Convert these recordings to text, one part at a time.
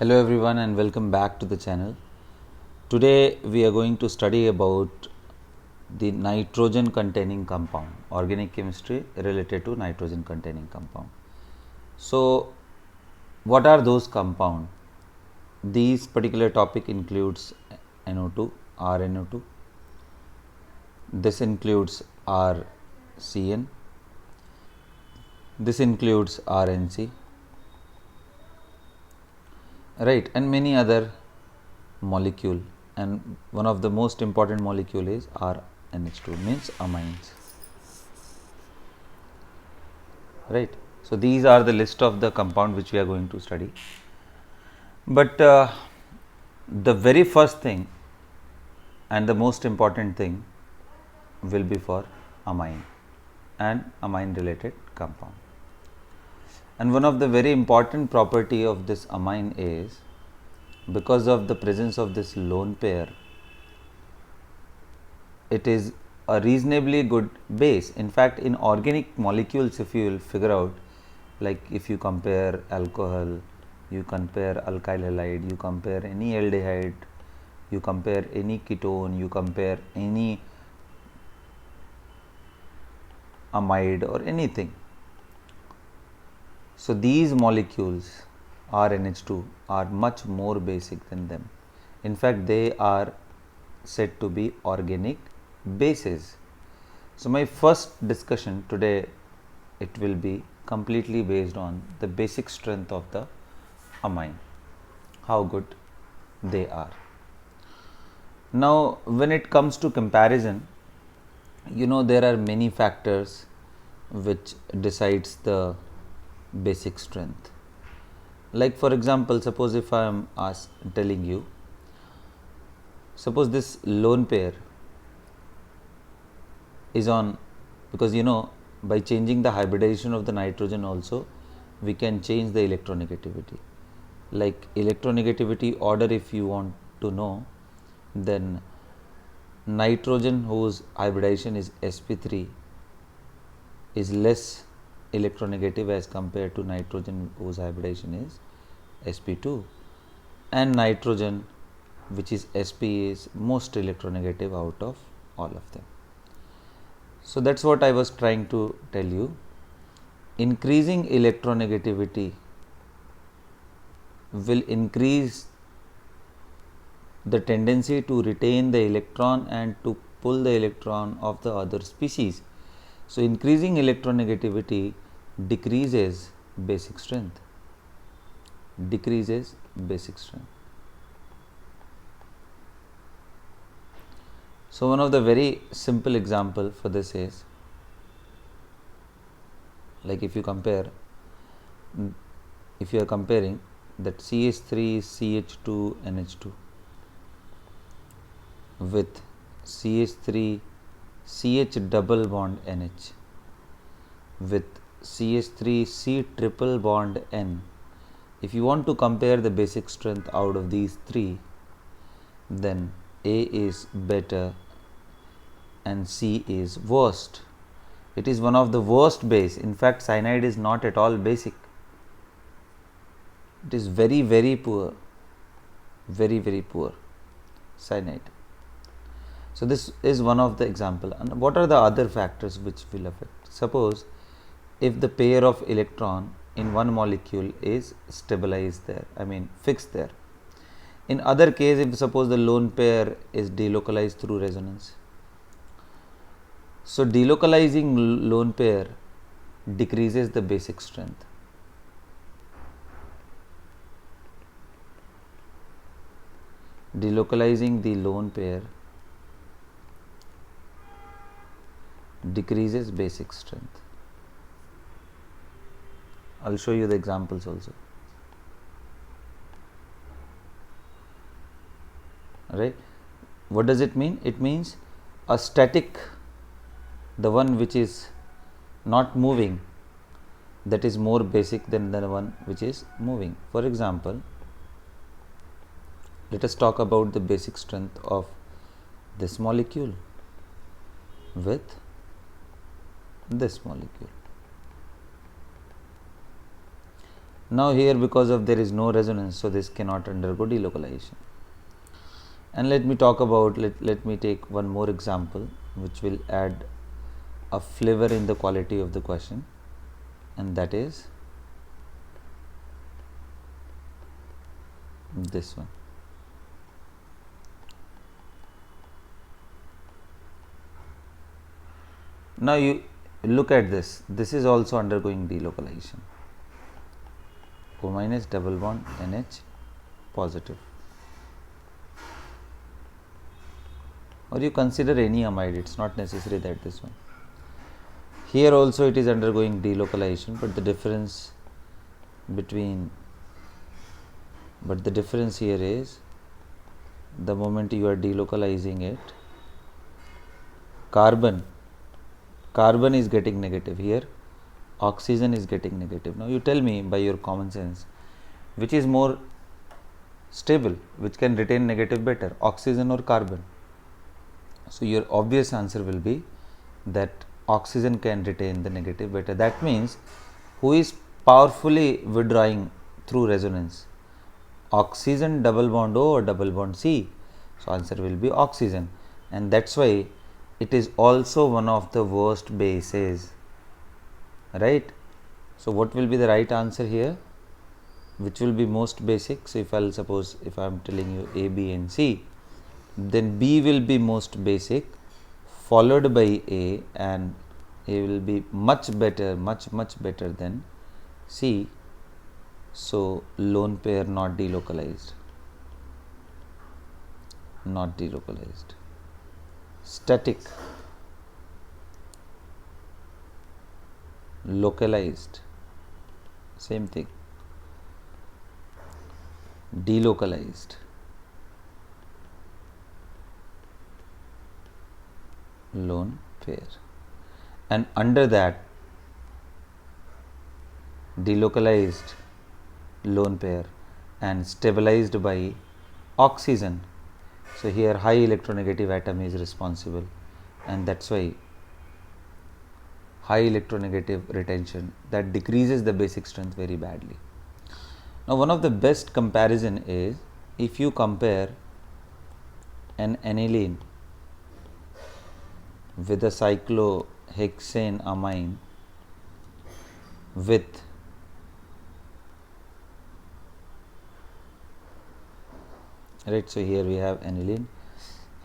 Hello everyone and welcome back to the channel. Today we are going to study about the nitrogen containing compound, organic chemistry related to nitrogen containing compound. So what are those compound? These particular topic includes NO2, RNO2. This includes RCN. This includes RNC. Right, and many other molecule, and one of the most important molecule is RNH2, means amines. Right, so these are the list of the compound which we are going to study, but the very first thing and the most important thing will be for amine and amine related compound. And one of the very important property of this amine is, because of the presence of this lone pair, it is a reasonably good base. In fact, in organic molecules, if you will figure out, like if you compare alcohol, you compare alkyl halide, you compare any aldehyde, you compare any ketone, you compare any amide or anything. So these molecules RNH2 are much more basic than them. In fact, they are said to be organic bases. So my first discussion today, it will be completely based on the basic strength of the amine, how good they are. Now when it comes to comparison, there are many factors which decides the basic strength. Like for example, suppose if I am telling you, suppose this lone pair is on, because by changing the hybridization of the nitrogen also we can change the electronegativity. Like electronegativity order, if you want to know, then nitrogen whose hybridization is sp3 is less electronegative as compared to nitrogen whose hybridization is sp2, and nitrogen which is sp is most electronegative out of all of them. So that's what I was trying to tell you. Increasing electronegativity will increase the tendency to retain the electron and to pull the electron of the other species. So increasing electronegativity decreases basic strength. Decreases basic strength. So one of the very simple example for this is, like if you compare, if you are comparing that CH3 CH2 NH2 with CH3 CH double bond NH with CH3 C triple bond N. If you want to compare the basic strength out of these three, then A is better and C is worst. It is one of the worst base. In fact, cyanide is not at all basic. It is very, very poor. Very, very poor cyanide. So this is one of the example. And what are the other factors which will affect? Suppose if the pair of electron in one molecule is stabilized there, fixed there. In other case, if suppose the lone pair is delocalized through resonance. So delocalizing lone pair decreases the basic strength. Delocalizing the lone pair decreases basic strength. I'll show you the examples also. Right? What does it mean? It means a static, the one which is not moving, that is more basic than the one which is moving. For example, let us talk about the basic strength of this molecule with this molecule. Now here, because of there is no resonance, so this cannot undergo delocalization. And let me talk about, let me take one more example which will add a flavor in the quality of the question, and that is this one. Now you look at this, this is also undergoing delocalization. O minus double bond NH positive. Or you consider any amide, it's not necessary that this one. Here also it is undergoing delocalization, but the difference here is the moment you are delocalizing it, carbon is getting negative, here oxygen is getting negative. Now you tell me by your common sense, which is more stable, which can retain negative better, oxygen or carbon? So your obvious answer will be that oxygen can retain the negative better. That means who is powerfully withdrawing through resonance? Oxygen double bond O or double bond C? So answer will be oxygen, and that's why it is also one of the worst bases, right? So what will be the right answer here? Which will be most basic? So if I'll suppose, if I'm telling you A, B and C, then B will be most basic, followed by A, and A will be much better, much better than C. So lone pair not delocalized, static, localized, same thing, delocalized, lone pair, and under that delocalized, lone pair, and stabilized by oxygen. So here high electronegative atom is responsible, and that's why high electronegative retention, that decreases the basic strength very badly. Now one of the best comparison is if you compare an aniline with a cyclohexane amine with right. So here we have aniline,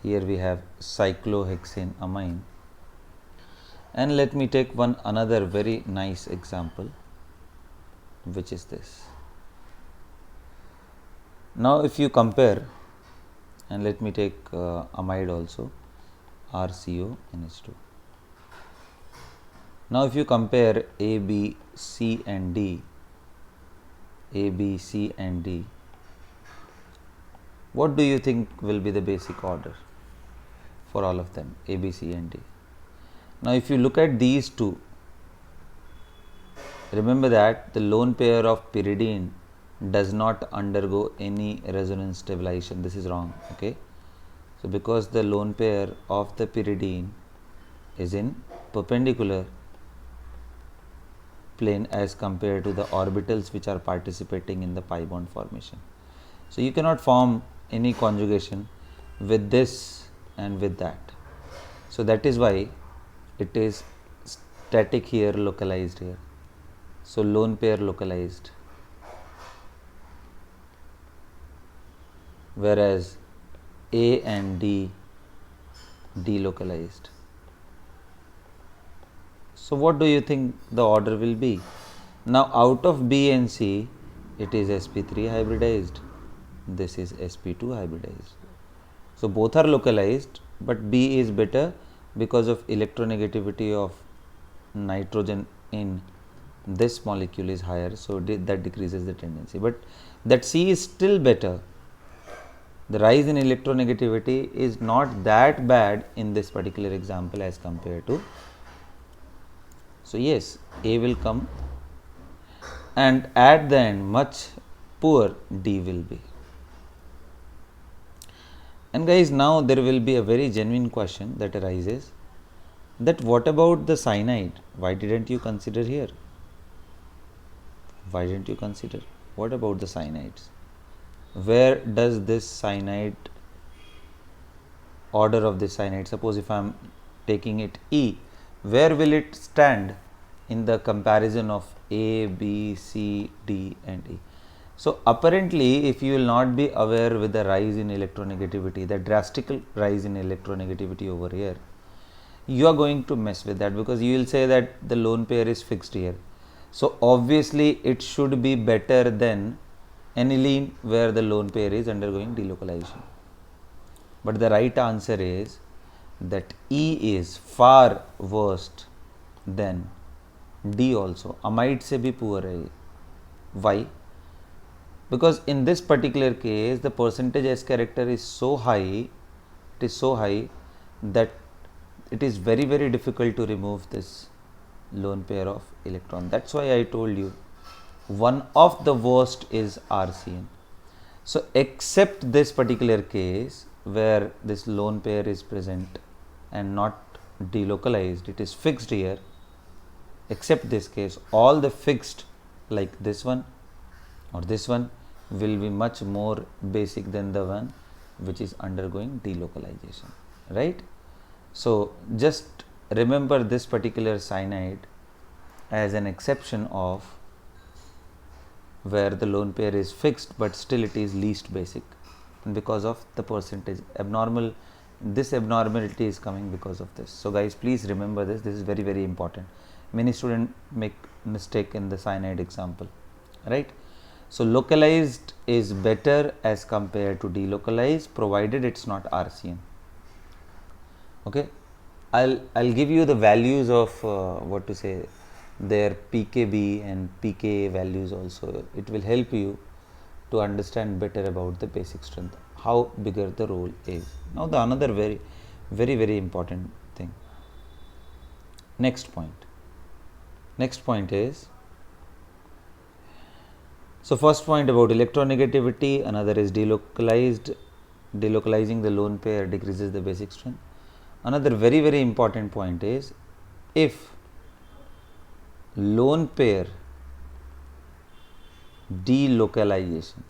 here we have cyclohexane amine, and let me take another very nice example, which is this. Now if you compare, and let me take amide also, RCONH2. Now if you compare A, B, C and D, what do you think will be the basic order for all of them, A, B, C and D? Now if you look at these two, remember that the lone pair of pyridine does not undergo any resonance stabilization. This is wrong, okay? So because the lone pair of the pyridine is in perpendicular plane as compared to the orbitals which are participating in the pi bond formation. So you cannot form any conjugation with this and with that. So that is why it is static here, localized here. So lone pair localized, whereas A and D delocalized. So what do you think the order will be? Now out of B and C, it is sp3 hybridized, this is sp2 hybridized. So both are localized, but B is better because of electronegativity of nitrogen in this molecule is higher, so that decreases the tendency, but that C is still better. The rise in electronegativity is not that bad in this particular example as compared to. So yes, A will come, and at the end much poor D will be. And guys, now there will be a very genuine question that arises, that what about the cyanide? Why didn't you consider here? Why didn't you consider? What about the cyanides? Where does this cyanide, order of this cyanide, suppose if I am taking it E, where will it stand in the comparison of A, B, C, D and E? So apparently, if you will not be aware with the rise in electronegativity, the drastic rise in electronegativity over here, you are going to mess with that, because you will say that the lone pair is fixed here. So obviously it should be better than aniline where the lone pair is undergoing delocalization. But the right answer is that E is far worse than D also. Amide se bhi poor hai. Why? Because in this particular case the percentage S character is so high, that it is very difficult to remove this lone pair of electron. That's why I told you one of the worst is RCN. So except this particular case where this lone pair is present and not delocalized, it is fixed here. Except this case, all the fixed like this one or this one will be much more basic than the one which is undergoing delocalization, right? So just remember this particular cyanide as an exception of where the lone pair is fixed but still it is least basic, and because of the percentage abnormal, this abnormality is coming because of this. So guys, please remember this is very important. Many students make mistake in the cyanide example, right? So localized is better as compared to delocalized, provided it's not RCN. Okay, I'll give you the values of what to say, their pKb and pKa values also. It will help you to understand better about the basic strength, how bigger the role is. Now the another very important thing. Next point is, so first point about electronegativity, another is delocalizing the lone pair decreases the basic strength. Another very important point is, if lone pair delocalization,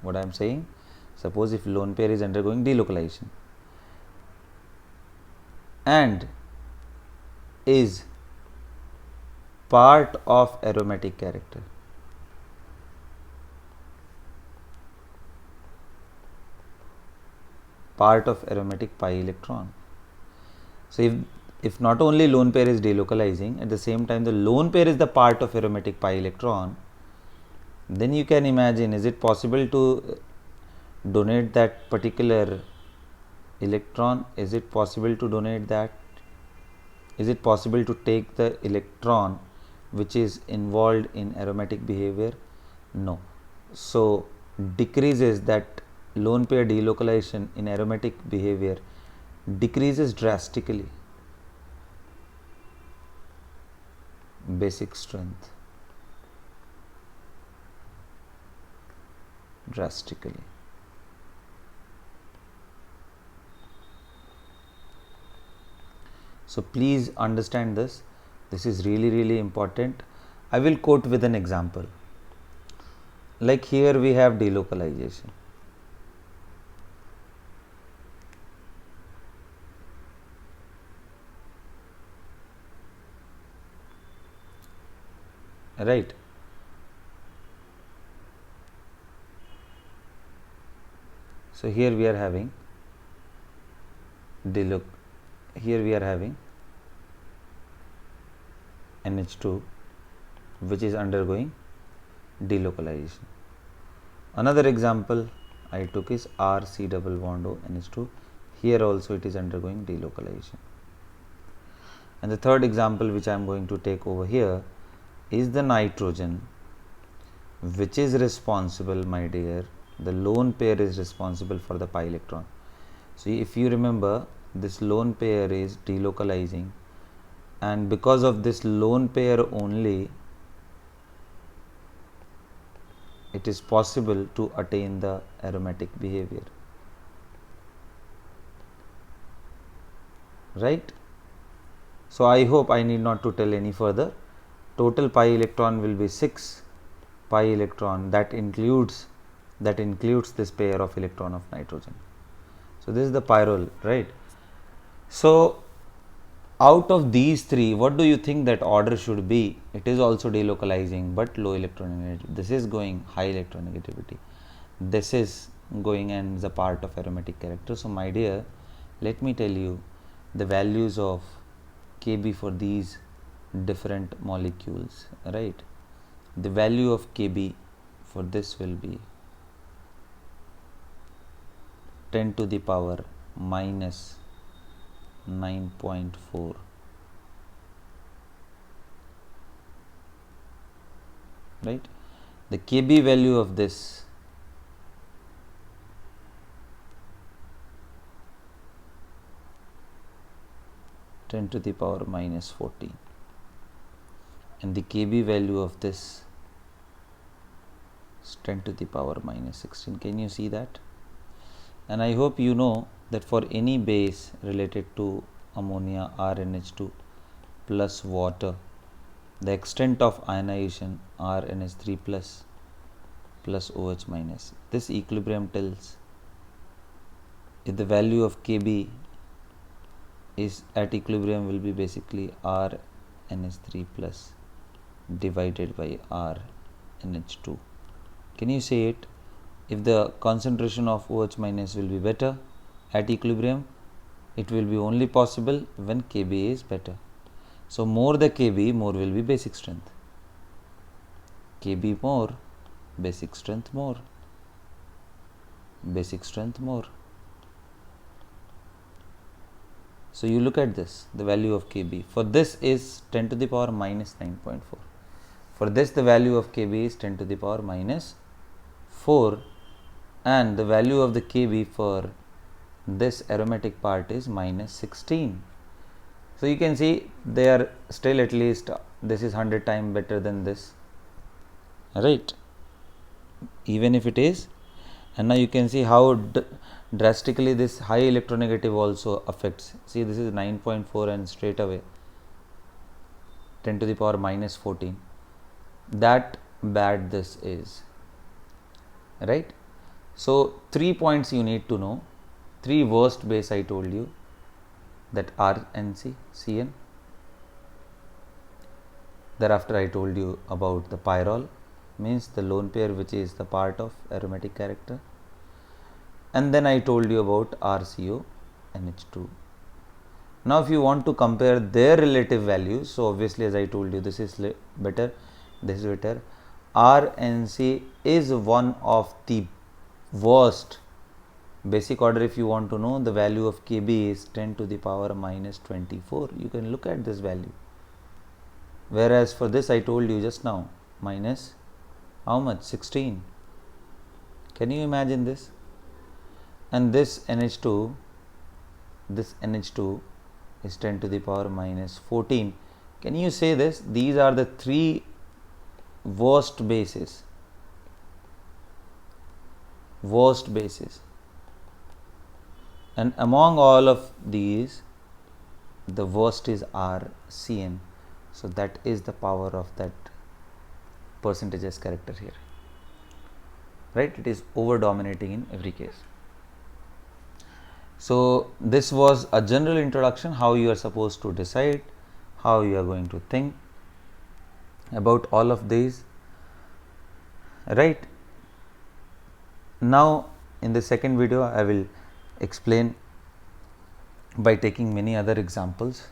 what I am saying, suppose if lone pair is undergoing delocalization and is part of aromatic character, part of aromatic pi electron. So if not only lone pair is delocalizing, at the same time the lone pair is the part of aromatic pi electron, then you can imagine, is it possible to donate that particular electron? Is it possible to donate that? Is it possible to take the electron which is involved in aromatic behavior? No. So decreases that lone pair delocalization in aromatic behavior decreases drastically basic strength, drastically. So please understand this. This is really important. I will quote with an example. Like here we have delocalization. Right. So here we are having NH2 which is undergoing delocalization. Another example I took is RC double bond O NH2. Here also it is undergoing delocalization. And the third example which I am going to take over here is the nitrogen, which is responsible, my dear, the lone pair is responsible for the pi electron. So if you remember, this lone pair is delocalizing, and because of this lone pair only, it is possible to attain the aromatic behavior, right? So I hope I need not to tell any further. Total pi electron will be 6 pi electron, that includes this pair of electron of nitrogen. So this is the pyrrole, right? So out of these three, what do you think that order should be? It is also delocalizing but low electronegativity. This is going high electronegativity. This is going and is a part of aromatic character. So my dear, let me tell you the values of Kb for these different molecules, right? The value of Kb for this will be 10 to the power minus 9.4, right? The Kb value of this (10 to the power minus 14), and the Kb value of this is 10 to the power minus 16. Can you see that? And I hope you know that for any base related to ammonia RNH2 plus water, the extent of ionization RNH3 plus OH minus. This equilibrium tells if the value of Kb is at equilibrium will be basically RNH3 plus divided by RNH2. Can you say it? If the concentration of OH minus will be better at equilibrium, it will be only possible when Kb is better. So more the Kb, more will be basic strength. Kb more, basic strength more, basic strength more. So you look at this, the value of Kb. For this is 10 to the power minus 9.4. For this the value of Kb is 10 to the power minus 4, and the value of the Kb for this aromatic part is minus 16. So you can see they are still, at least this is 100 times better than this, right? Even if it is, and now you can see how drastically this high electronegative also affects. See, this is 9.4 and straight away 10 to the power minus 14. That bad this is, right? So 3 points you need to know. 3 worst base I told you, that RNC, CN. Thereafter I told you about the pyrrole, means the lone pair which is the part of aromatic character, and then I told you about RCO NH2. Now if you want to compare their relative values, so obviously as I told you, this is better, this is better. RNC is one of the worst. Basic order, if you want to know, the value of Kb is 10 to the power minus 24. You can look at this value. Whereas for this I told you just now, minus how much? 16. Can you imagine this? And this NH2 is 10 to the power minus 14. Can you say this? These are the 3 worst bases. And among all of these, the worst is RCN. So that is the power of that percentages character here, right? It is over dominating in every case. So this was a general introduction, how you are supposed to decide, how you are going to think about all of these, right? Now in the second video I will explain by taking many other examples.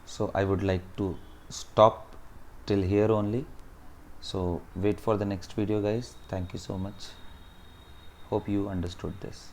So I would like to stop till here only. So wait for the next video, guys. Thank you so much. Hope you understood this.